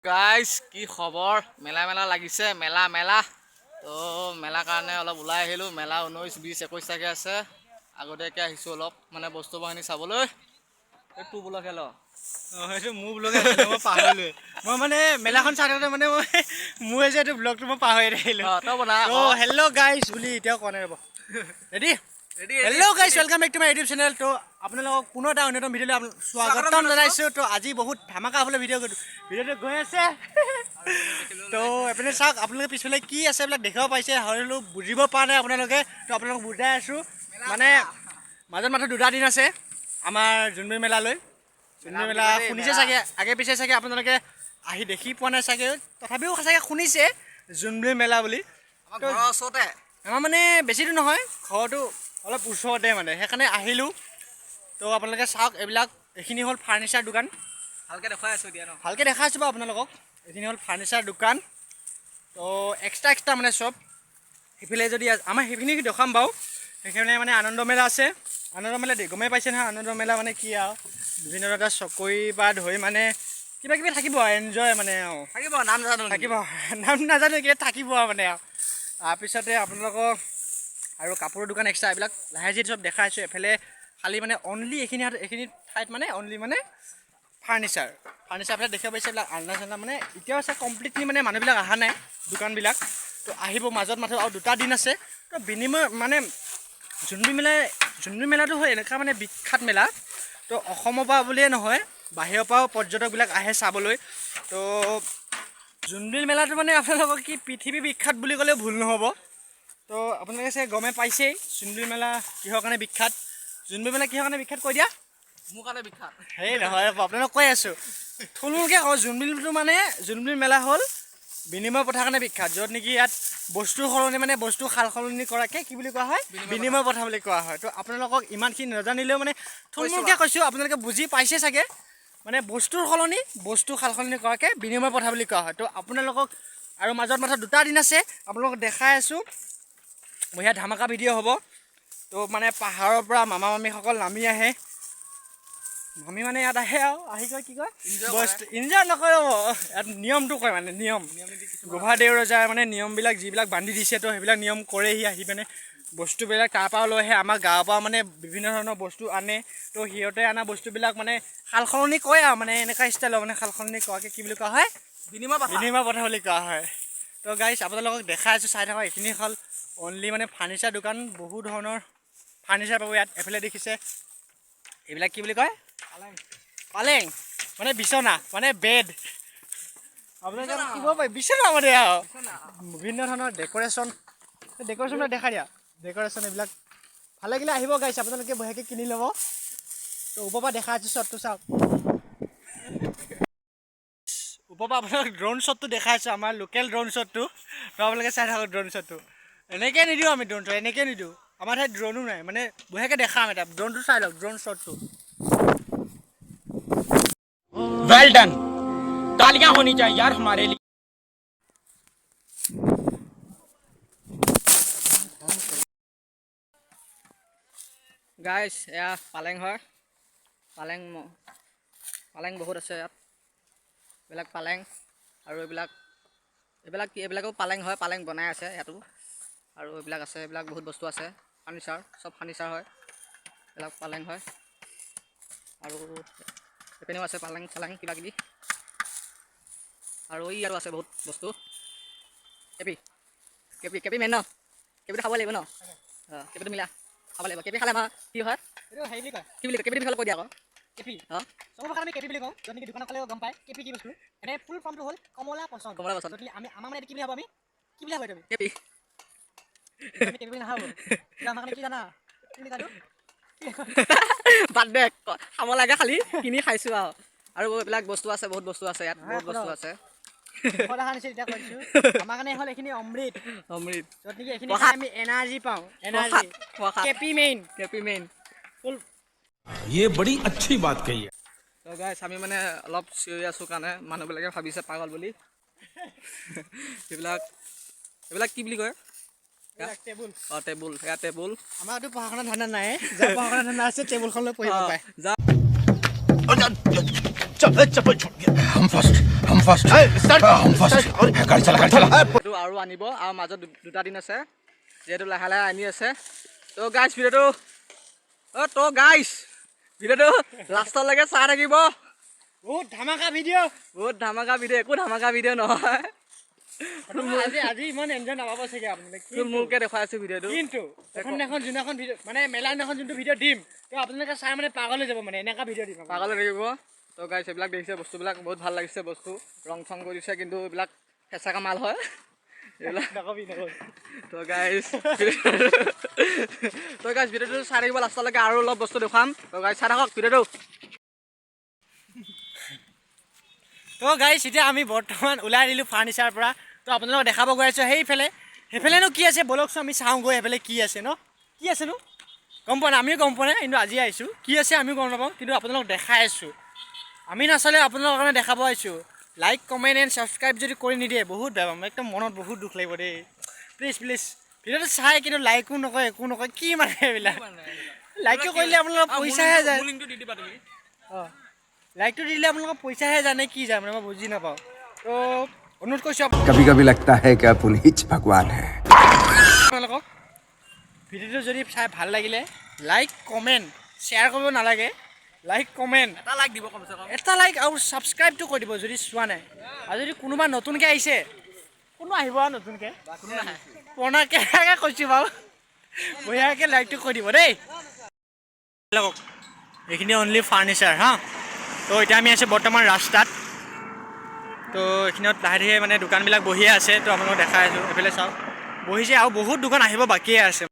guys কি খবৰ মেলা মেলা লাগিছে মেলা মেলা তো মেলা কাৰণে অলপ ওলাই আহিলো মেলা 19 20 21 টাকে আছে আগতেকে আহিছো অলপ মানে বস্তু বাহিনী চাবলৈ একটু বলা খেল সেইটো মোৰ ব্লগে আছিলে মই পাহৰিলোৱে মই মানে মেলাখন চাই থাকোঁতে মানে মই যে এইটো ব্লগটো মই পাহৰি থাকিলোঁ তই বনা ত' হেল্ল' গাইজ বুলি এতিয়াও কোৱা নাই ৰ'ব ready hello' guys welcome back to my YouTube channel ত' আপোনালোকক পুনৰ এটা অন্যতম ভিডিঅ'লৈ স্বাগতম জনাইছোঁ ত' আজি বহুত ধামাকা হ'বলৈ ভিডিঅ'টো গৈ আছে ত' এইপিনে চাওক আপোনালোকে পিছফালে কি আছে এইবিলাক দেখাব পাইছে হয়তো বুজিব পৰা নাই আপোনালোকে ত' আপোনালোকক বুজাই আছোঁ মানে মাজত মাত্ৰ 2টা দিন আছে আমাৰ জোনবিল মেলালৈ জোনবিল মেলা শুনিছে চাগে আগে পিছে চাগে আপোনালোকে আহি দেখি পোৱা নাই চাগে তথাপিও চাগে শুনিছে জোনবিল মেলা বুলি আমাৰ মানে বেছি দূৰ নহয় ঘৰটো অলপ ওচৰতে মানে সেইকাৰণে আহিলোঁ তো আপোনালোকে চাওক এইখিনি হ'ল ফাৰ্ণিচাৰ দোকান ভালকে দেখাই আছো দিয়া ন ভালকৈ দেখাই আছোঁ বাৰু আপোনালোকক এইখিনি হ'ল ফাৰ্ণিচাৰ দোকান তো এক্সট্ৰা মানে চব সেইফালে যদি আমাৰ সেইখিনি দেখাম বাৰু সেইখিনি মানে আনন্দ মেলা আছে আনন্দ মেলা গমেই পাইছে নহয় আনন্দ মেলা মানে কি আৰু বিভিন্ন ধৰণৰ চকৰি বা ধৰি মানে কিবা কিবি থাকিব আৰু এনজয় মানে আৰু থাকিব নাম নাজানো থাকিব নাম নাজানো কিবা থাকিব আৰু মানে আৰু তাৰপিছতে আপোনালোকক আৰু কাপোৰৰ দোকান এক্সট্ৰা এইবিলাক লাহে ধীৰে চব দেখাইছোঁ এফালে খালি মানে অনলি এইখিনি ঠাইত মানে অনলি মানে ফাৰ্ণিচাৰ ফাৰ্ণিচাৰবিলাক দেখিব পাইছে এইবিলাক আলনা চালনা মানে এতিয়াও আছে কমপ্লিটলি মানে মানুহবিলাক অহা নাই দোকানবিলাক তো আহিব মাজত মাত্ৰ আৰু 2টা দিন আছে তো বিনিময় মানে জোনবিল মেলাটো হয় এনেকুৱা মানে বিখ্যাত মেলা তো অসমৰ পৰা বুলিয়ে নহয় বাহিৰৰ পৰাও পৰ্যটকবিলাক আহে চাবলৈ তো জোনবিল মেলাটো মানে আপোনালোকক কি পৃথিৱী বিখ্যাত বুলি ক'লেও ভুল নহ'ব তো আপোনালোকে চাগে গমে পাইছেই জোনবিল মেলা কিহৰ কাৰণে বিখ্যাত জোনবিল মেলা কিহৰ কাৰণে বিখ্যাত কৈ দিয়া মোৰ কাৰণে বিখ্যাত সেই নহয় আপোনালোকক কৈ আছোঁ থুলমূলকৈ কওঁ জোনবিল মেলা হ'ল বিনিময় প্ৰথাৰ কাৰণে বিখ্যাত য'ত নেকি ইয়াত বস্তুৰ সলনি মানে বস্তু সাল সলনি কৰাকৈ কি বুলি কোৱা হয় বিনিময় প্ৰথা বুলি কোৱা হয় তো আপোনালোকক ইমানখিনি নাজানিলেও মানে থুলমূলকৈ কৈছোঁ আপোনালোকে বুজি পাইছে চাগে মানে বস্তুৰ সলনি বস্তু সাল সলনি কৰাকৈ বিনিময় প্ৰথা বুলি কোৱা হয় তো আপোনালোকক আৰু মাজত মাত্ৰ 2টা দিন আছে আপোনালোকক দেখাই আছোঁ বঢ়িয়া ধামাকা ভিডিঅ' হ'ব তো মানে পাহাৰৰ পৰা মামা মামীসকল নামি আহে মামী মানে ইয়াত আহে আৰু আহি কয় কি কয় বস্তু ইনজয় নকৰে ইয়াত নিয়মটো কয় মানে নিয়ম গোভাদেউ ৰজাৰ মানে নিয়মবিলাক যিবিলাক বান্ধি দিছে তো সেইবিলাক নিয়ম কৰেহি আহি মানে বস্তুবিলাক তাৰপৰা লৈ আহে আমাৰ গাঁৱৰ পৰা মানে বিভিন্ন ধৰণৰ বস্তু আনে তো সিহঁতে অনা বস্তুবিলাক মানে সাল সলনি কৰে আৰু মানে এনেকুৱা ষ্টাইলৰ মানে সাল সলনি কৰাকৈ কি বুলি কোৱা হয় বিনিময় প্ৰথা বুলি কোৱা হয় তো গাইজ আপোনালোকক দেখাই আছোঁ চাই থাকক এইখিনি হ'ল অনলি মানে ফাৰ্ণিচাৰ দোকান বহু ধৰণৰ ফাৰ্ণিচাৰ পাব ইয়াত এফালে দেখিছে এইবিলাক কি বুলি কয় পালেং মানে বিচনা মানে বেড আপোনালোকে কিব পাৰে বিচনা মানে আৰু বিভিন্ন ধৰণৰ ডেক'ৰেশ্যন দেখা দিয়া ডেক'ৰেশ্যন এইবিলাক ভাল লাগিলে আহিব গাইছে আপোনালোকে বঢ়িয়াকৈ কিনি ল'ব তো ওপৰৰ পৰা দেখা আছোঁ শ্বটটো চাওক ওপৰৰ পৰা আপোনালোক ড্ৰোন শ্বটটো দেখাই আছোঁ আমাৰ লোকেল ড্ৰোন শ্বটটো তো আপোনালোকে চাই থাকক ড্ৰোন শ্বটটো এনেকৈ নিদিওঁ আমি ড্ৰোন শ্বট এনেকৈ নিদিওঁ আমাৰ ঠাইত ড্ৰোনো নাই মানে বঢ়িয়াকৈ দেখাম এটা ড্ৰোনটো চাই লওক ড্ৰোন শ্বটটো वेल डन तालियां होनी चाहिए यार हमारे लिए গাইস এয়া পালেং হয় পালেং বহুত আছে ইয়াত এইবিলাক পালেং আৰু এইবিলাকো পালেং হয় পালেং বনাই আছে ইয়াতো আৰু এইবিলাক আছে এইবিলাক বহুত বস্তু আছে ফাৰ্ণিচাৰ চব ফাৰ্ণিচাৰ হয় এইবিলাক পালেং হয় আৰু এইপিনেও আছে পালেং চালেং কিবা কিবি আৰু আৰু আছে বহুত বস্তু কেপি মেইন ন কেপিটো খাব লাগিব ন অঁ কেপিটো মিলা খাব লাগিব কেপি খালে আমাৰ কি হয় এইটো হেৰি বুলি কয় কি বুলি কয় কেপিটো বিষয়ে কৈ দিয়া আকৌ কেপি অঁ চবৰ প্ৰকাৰ আমি কেপি বুলি কওঁ য'ত নেকি দোকানত ক'লেও গম পায় কেপি কি বস্তু এনে ফুল ফৰ্মটো হ'ল কমলা পচন্দ যদি আমি আমাৰ মানে কি বুলি ভাবো আমি কি বুলি ভাবো তুমি কেপি আমি কেপি বুলি নাভাবো আমাৰ কাৰণে কি জানা কি বুলি কয় বাদ দে খাব লাগে খালি কিনি খাইছোঁ আৰু এইবিলাক বস্তু আছে বহুত বস্তু আছে ইয়াত বহুত বস্তু আছে দেখা নিছে এতিয়া কৈছোঁ আমাৰ কাৰণে হ'ল এইখিনি অমৃত য'ত নেকি এইখিনি আমি এনাৰ্জি পাওঁ এনাৰ্জি কেপি মেইন ফুল ये बड़ी अच्छी बात कही है তো গাইছ আমি মানে অলপ চিঞৰি আছোঁ কাৰণে মানুহবিলাকে ভাবিছে পাগল বুলি এইবিলাক কি বুলি কয় টেবুল অঁ টেবুল এয়া টেবুল আমাৰতো পঢ়া শুনা ধান্দা নাই যাৰ পঢ়া শুনা ধান্দা আছে টেবুলখন লৈ পঢ়িব পাৰে हम फर्स्ट गाड़ी चला এইটো আৰু আনিব আৰু মাজত দুটা দিন আছে যিহেতু লাহে লাহে আনি আছে তো গাইছ ভিডিঅ'টো ভিডিঅ'টো লাষ্টলৈকে চাই থাকিব বহুত ধামাকা ভিডিঅ' একো ধামাকা ভিডিঅ' নহয় আজি ইমান এনজয় নাপাব চাগে আপোনালোকে মোকে দেখুৱাই আছো ভিডিঅ'টো কিন্তু এখন যোনখন ভিডিঅ' মানে মেলা দিনাখন যোনটো ভিডিঅ' দিম তো আপোনালোকে চাই মানে পাগল হৈ যাব মানে এনেকুৱা ভিডিঅ' দিম পাগল হৈ থাকিব তো গাইছ এইবিলাক দেখিছে বস্তুবিলাক বহুত ভাল লাগিছে বস্তু ৰং চং কৰি দিছে কিন্তু এইবিলাক কেঁচা কামাল হয় এইবিলাক তো গাইছ ভিডিঅ'টো চাই থাকিব লাষ্টলৈকে আৰু অলপ বস্তু দেখুৱাম তো গাইছ চাই থাকক ভিডিঅ'টো তো গাইছ এতিয়া আমি বৰ্তমান ওলাই দিলোঁ ফাৰ্ণিচাৰৰ পৰা তো আপোনালোকক দেখাব গৈ আছোঁ সেইফালেনো কি আছে বলকচোন আমি চাওঁগৈ সেইফালে কি আছে ন কি আছেনো গম পোৱা নাই আমিও গম পোৱা নাই কিন্তু আজি আহিছোঁ কি আছে আমিও গম নাপাওঁ কিন্তু আপোনালোকক দেখাই আছোঁ আমি নাচালে আপোনালোকৰ কাৰণে দেখাব আহিছোঁ লাইক কমেণ্ট এণ্ড ছাবস্ক্ৰাইব যদি কৰি নিদিয়ে বহুত বেয়া পাম একদম মনত বহুত দুখ লাগিব দেই প্লিজ ভিডিঅ'টো চাই কিন্তু লাইকো নকয় একো নকয় কি মানে এইবিলাক লাইকো কৰিলে আপোনালোকৰ পইচাহে যায় অঁ লাইকটো দিলে আপোনালোকৰ পইচাহে জানে কি যায় মানে মই বুজি নাপাওঁ তো অনুৰোধ কৰিছোঁ कभी कभी लगता है कि आप उन्हीं भगवान है আপোনালোকক ভিডিঅ'টো যদি চাই ভাল লাগিলে লাইক কমেণ্ট শ্বেয়াৰ কৰিব নালাগে লাইক কমেণ্ট এটা লাইক আৰু ছাবস্ক্ৰাইবটো কৰি দিব যদি চোৱা নাই আৰু যদি কোনোবা নতুনকৈ আহিছে কোনো আহিব আৰু নতুনকৈ পুৰণাকৈ কৈছোঁ বাৰু বঢ়িয়াকৈ লাইকটো কৰি দিব দেই এইখিনি অনলি ফাৰ্ণিচাৰ হা তো এতিয়া আমি আছোঁ বৰ্তমান ৰাস্তাত তো এইখিনিত লাহে ধীৰে মানে দোকানবিলাক বহিয়ে আছে তো আপোনালোকক দেখাই আছোঁ এইফালে চাওক বহিছে আৰু বহুত দোকান আহিব বাকীয়ে আছে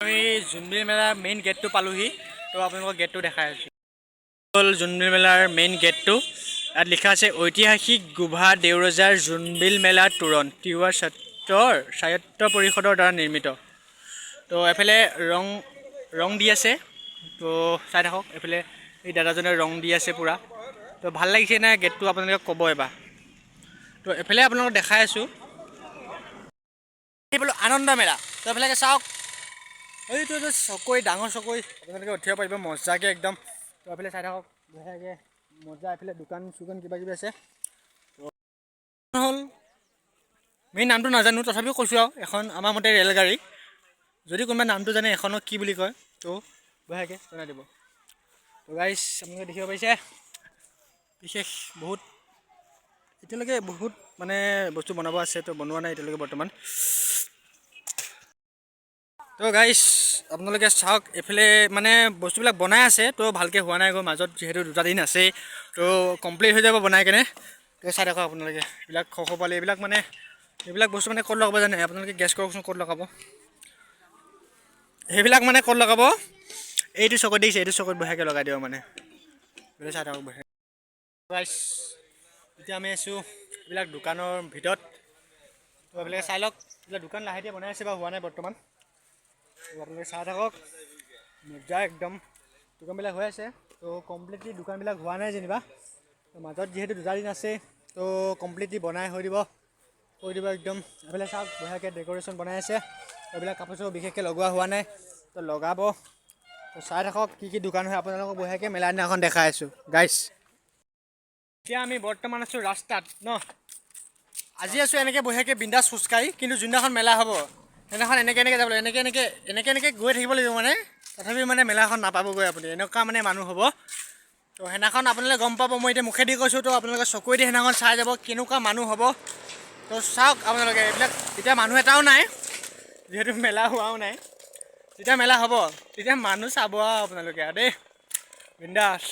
আমি জোনবিল মেলাৰ মেইন গেটটো পালোহি তো আপোনালোকক গেটটো দেখাই আছোঁ হ'ল জোনবিল মেলাৰ মেইন গেটটো ইয়াত লিখা আছে ঐতিহাসিক গোভা দেউৰজাৰ জোনবিল মেলা তোৰণ তিৱা স্বায়ত্ত পৰিষদৰ দ্বাৰা নিৰ্মিত তো এফালে ৰং দি আছে তো চাই থাকক এইফালে এই দাদাজনে ৰং দি আছে পূৰা তো ভাল লাগিছে নে গেটটো আপোনালোকে ক'ব এবাৰ তো এইফালে আপোনালোকক দেখাই আছোঁ এই বোলো আনন্দ মেলা তো এইফালে চাওক এইটো চকৰি ডাঙৰ চকৰি আপোনালোকে উঠিব পাৰিব মজাকৈ একদম তো এইফালে চাই থাকক বঢ়িয়াকৈ মজা এইফালে দোকান চোকান কিবা কিবি আছে হ'ল মেইন নামটো নাজানো তথাপিও কৈছোঁ আৰু এখন আমাৰ মতে ৰেলগাড়ী যদি কোনোবা নামটো জানে এখনক কি বুলি কয় তো বঢ়িয়াকৈ জনাই দিব তো গাইছ আপোনালোকে দেখিব পাৰিছে বিশেষ বহুত এতিয়ালৈকে বহুত মানে বস্তু বনাব আছে তো বনোৱা নাই এতিয়ালৈকে বৰ্তমান তো গাইছ আপোনালোকে চাওক এইফালে মানে বস্তুবিলাক বনাই আছে তো ভালকৈ হোৱা নাই গৈ মাজত যিহেতু দুটা দিন আছে তো কমপ্লিট হৈ যাব বনাই কেনে তো চাই থাকক আপোনালোকে এইবিলাক খোপালি এইবিলাক মানে এইবিলাক বস্তু মানে ক'ত লগাব জানে আপোনালোকে গেছ কৰকচোন ক'ত লগাব সেইবিলাক মানে ক'ত লগাব এইটো চকত দেখিছে এইটো চকত বঢ়িয়াকৈ লগাই দিব মানে চাই থাকক বঢ়িয়া গাইছ এতিয়া আমি আছোঁ এইবিলাক দোকানৰ ভিতৰত তো এইবিলাকে চাই লওক এইবিলাক দোকান লাহে ধীৰে বনাই আছে বা হোৱা নাই বৰ্তমান তো আপোনালোকে চাই থাকক মজা একদম দোকানবিলাক হৈ আছে তো কমপ্লিটলি দোকানবিলাক হোৱা নাই যেনিবা তো মাজত যিহেতু দুটা দিন আছে তো কমপ্লিটলি বনাই হৈ দিব একদম এইফালে চাওক বঢ়িয়াকৈ ডেক'ৰেশ্যন বনাই আছে এইবিলাক কাপোৰ চাপোৰ বিশেষকৈ লগোৱা হোৱা নাই তো লগাব তো চাই থাকক কি দোকান হয় আপোনালোকক বঢ়িয়াকৈ মেলা দিনাখন দেখাই আছোঁ গাইছ এতিয়া আমি বৰ্তমান আছোঁ ৰাস্তাত ন আজি আছোঁ এনেকৈ বঢ়িয়াকৈ বিন্দাছ খোজকাঢ়ি কিন্তু যোনদিনাখন মেলা হ'ব সেইদিনাখন এনেকৈ যাব লাগিব এনেকৈ গৈ থাকিব লাগিব মানে তথাপিও মানে মেলাখন নাপাবগৈ আপুনি এনেকুৱা মানে মানুহ হ'ব তো সেইদিনাখন আপোনালোকে গম পাব মই এতিয়া মুখেদি কৈছোঁ তো আপোনালোকে চকুৱেদি সেইদিনাখন চাই যাব কেনেকুৱা মানুহ হ'ব তো চাওক আপোনালোকে এইবিলাক এতিয়া মানুহ এটাও নাই যিহেতু মেলা হোৱাও নাই যেতিয়া মেলা হ'ব তেতিয়া মানুহ চাব আৰু আপোনালোকে আৰু দেই বিন্দাছ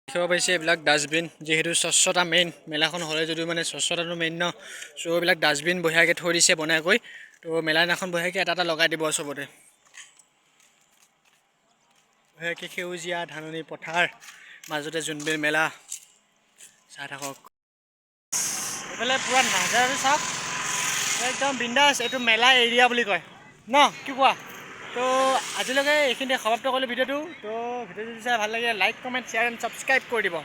দেখিব পাইছে এইবিলাক ডাষ্টবিন যিহেতু স্বচ্ছতা মেইন মেলাখন হ'লে যদিও মানে স্বচ্ছতাটো মেইন ন চ' এইবিলাক ডাষ্টবিন বঢ়িয়াকৈ থৈ দিছে বনাই কৰি তো মেলা দিনাখন বঢ়িয়াকৈ এটা লগাই দিব চবতে বঢ়িয়াকৈ সেউজীয়া ধাননি পথাৰ মাজতে জোনবিল মেলা চাই থাকক এইফালে পূৰা নাজাৰাটো চাওক একদম বিন্দাছ এইটো মেলা এৰিয়া বুলি কয় ন কি কোৱা তো আজিলৈকে এইখিনিতে সমাপ্ত কৰিলোঁ ভিডিঅ'টো তো ভিডিঅ'টো চাই ভাল লাগে like comment share and subscribe কৰি দিব